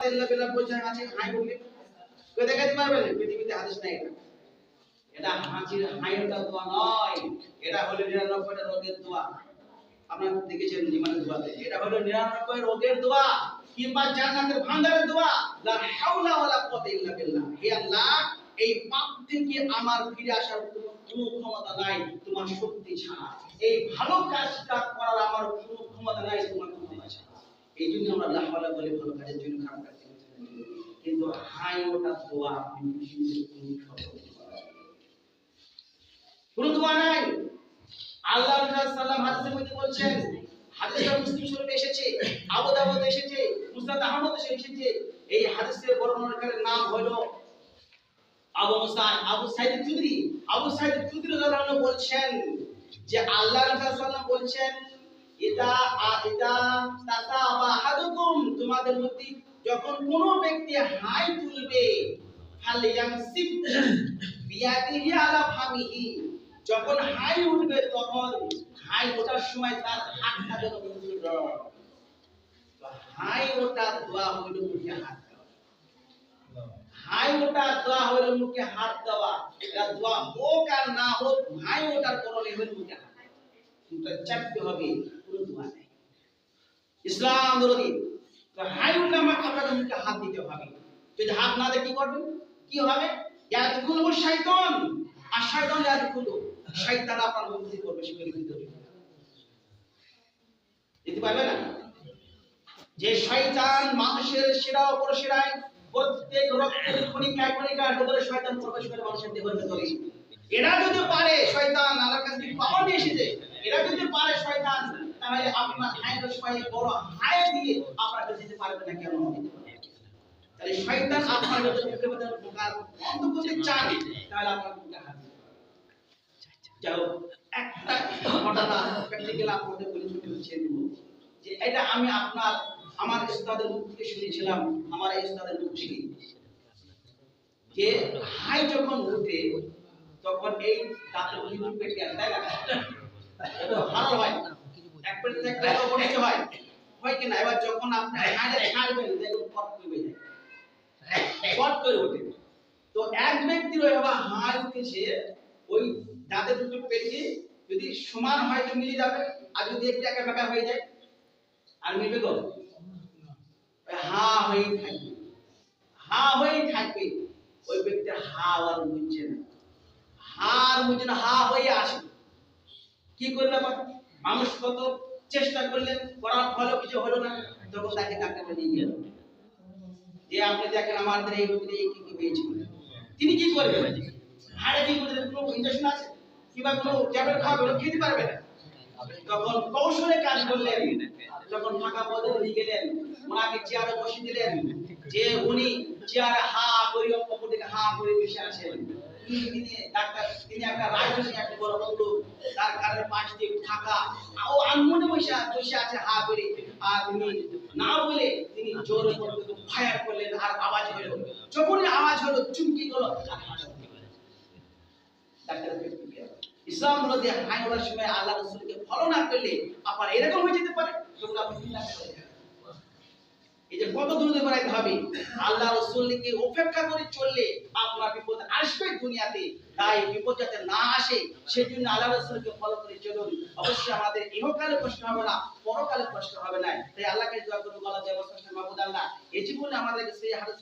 আল্লাহ বিল্লাহ বলছেন আছে হাই বললে কেউ দেখাতে পারবে না, পৃথিবীতে হাদিস নাই এটা। এটা হাঁচির হাইটা দোয়া নয়, এটা হলো 99টা রোগের দোয়া। আপনারা দেখেছেন ইমানের দোয়াতে, এটা হলো 99 রোগের দোয়া কিংবা জান্নাতের ভান্ডারের দোয়া। লা হাওলা ওয়ালা কুওয়াতা ইল্লা বিল্লাহ। হে আল্লাহ, এই পাপ থেকে আমার ফিরে আসার কোনো ক্ষমতা নাই তোমার শক্তি ছাড়া, এই ভালো কাজটা করার আমার কোনো ক্ষমতা নাই তোমার ক্ষমতা ছাড়া। এই জন্য আমরা লা হাওলা বলে ভালো কাজের জন্য খারাপ কাজ করি। কিন্তু হাই ওটা দোয়া আপনি কোনো দোয়া নাই। আল্লাহ রাসূল সাল্লাল্লাহু আলাইহি হাদিসের মধ্যে বলছেন, হাদিসটা মুসলিম শরীফে এসেছে, আবু দাউদে এসেছে, মুসনাদ আহমদে এসেছে। এই হাদিসের বর্ণনাকারীর নাম হলো আবু সাঈদ খুদরি। আবু সাঈদ খুদরি রাদিয়াল্লাহু আনহু বলছেন যে আল্লাহ রাসূল সাল্লাল্লাহু আলাইহি ওয়াসাল্লাম বলছেন, ইদা তাসাবা আহাদুকুম, তোমাদের মধ্যে যখন কোন ব্যক্তি হাই তুলবে, ফালইয়ামসিক বিয়াদিহি আলা ফামিহি, যখন হাই উঠবে তখন হাই ওঠার সময় তার হাতটা যেন মুখে ধরে। তো হাই ওঠার দোয়া হইল মুখে হাত দেওয়া। হাই ওঠার দোয়া হইল মুখে হাত দেওয়া। এটা দোয়া হোক আর না হোক, হাই ওঠার করলে হইল মুখে হাত। মুখটা চাপতে হবে, কোনো দোয়া নেই। ইসলাম বিরোধী। তো হাই উঠলে আমাকে আপনাদের মুখে হাত দিতে হবে। যদি হাত না দেয় কি করবেন? কি হবে? ইয়াদখুলু শাইতান, আর শয়তান ইয়াদখুলু, শয়তান আপনার মুখ দিয়ে প্রবেশ করে ভিতরে যেতে পারবে না। যে শয়তান মানুষের শিরা উপর শিরায় প্রত্যেক রক্তের কণিকায় কণিকায় ভিতরে শয়তান প্রবেশ করে মানুষের দেহের ভিতরে। এরা যদি পারে, শয়তান আল্লাহর কাছে পাওয়ার নিয়ে এসেছে, এরা যদি পারে শয়তান, তাহলে আপনার হায়ের সময় বড় হায় দিয়ে আপনাকে যেতে পারবে না। কেন? তাহলে শয়তান আপনার ভিতরে ঢোকার বন্ধ করতে চান, তাহলে আপনার মুখে হাত দিতে হবে। যাও একটা ঘটনা প্র্যাকটিক্যাল আপনাদের বলে ছুটে যে এটা আমি আমার উস্তাদের মুখ থেকে শুনেছিলাম। আমার এই উস্তাদের মুখ থেকে যে হাই যখন উঠে তখন এই দাঁতের ভিতর পেটে আসে, তাই না? এটা ভালো হয়, এক পেট থেকে একটা পড়ে হয় কি না? এবার যখন আপনি হাইটা ছাড়বেন দেখুন পট করে যায়, পট করে ওঠে। তো এক ব্যক্তির এবার হাই উঠেছে, ওই দাঁতের দুটো পেটে যদি সমান হয় তো মিলে যাবে, আর যদি একটু একা বেকা হয়ে যায় আর মিলবে তো? হা হয়ে থাকবে, হা হয়ে থাকবে। ওই ব্যক্তির হা আর মুছছে না, হার মুছছে না, হা হয়ে আসে। কি করলে মানুষ কত চেষ্টা করলেন, করার ফলে কিছু হলো না। তখন তাকে ডাক্তার নিয়ে গেল যে আপনি দেখেন আমাদের এই রোগীর এই কি হয়েছে। তিনি কি করবেন? হাড়ে কি করবেন? কোনো ইনজেকশন আছে কিংবা কোনো ট্যাবলেট খাওয়াবে, খেতে পারবে না। তখন কৌশলে কাজ করলেন, যখন ফাঁকা পদে নিয়ে গেলেন, ওনাকে চেয়ারে বসিয়ে দিলেন, যে উনি চেয়ারে হা করে অপর দিকে হা করে বসে আছেন। তিনি একটা রাজনীতি একটা বড় বন্ধু, তার কানের পাশ দিয়ে ফাঁকা, ও আনমনে বসে আছে হা করে। আর তিনি না বলে তিনি জোরে ফায়ার করলেন, আর আওয়াজ হলো। যখনই আওয়াজ হলো চুমকি গেল। ইসলাম বিরোধী হাই ওঠার সময় আল্লাহ রাসূলকে ফলো না করলে আপনার এরকম হয়ে যেতে পারে। এই যে কত দূরে বাড়াইতে হবে, আল্লাহ রাসূলকে উপেক্ষা করে চললে আপনার বিপদ আসবে দুনিয়াতে। তাই বিপদ যাতে না আসে সেজন্য আল্লাহ রাসূলকে ফলো করে চলুন। অবশ্যই আমাদের ইহকালে কষ্ট হবে না, পরকালে কষ্ট হবে না। তাই আল্লাহকে দোয়া করুন, আল্লাহ জয় বর্ষা মাহমুদ আল্লাহ এই জীবনে আমাদেরকে সেই হাদিস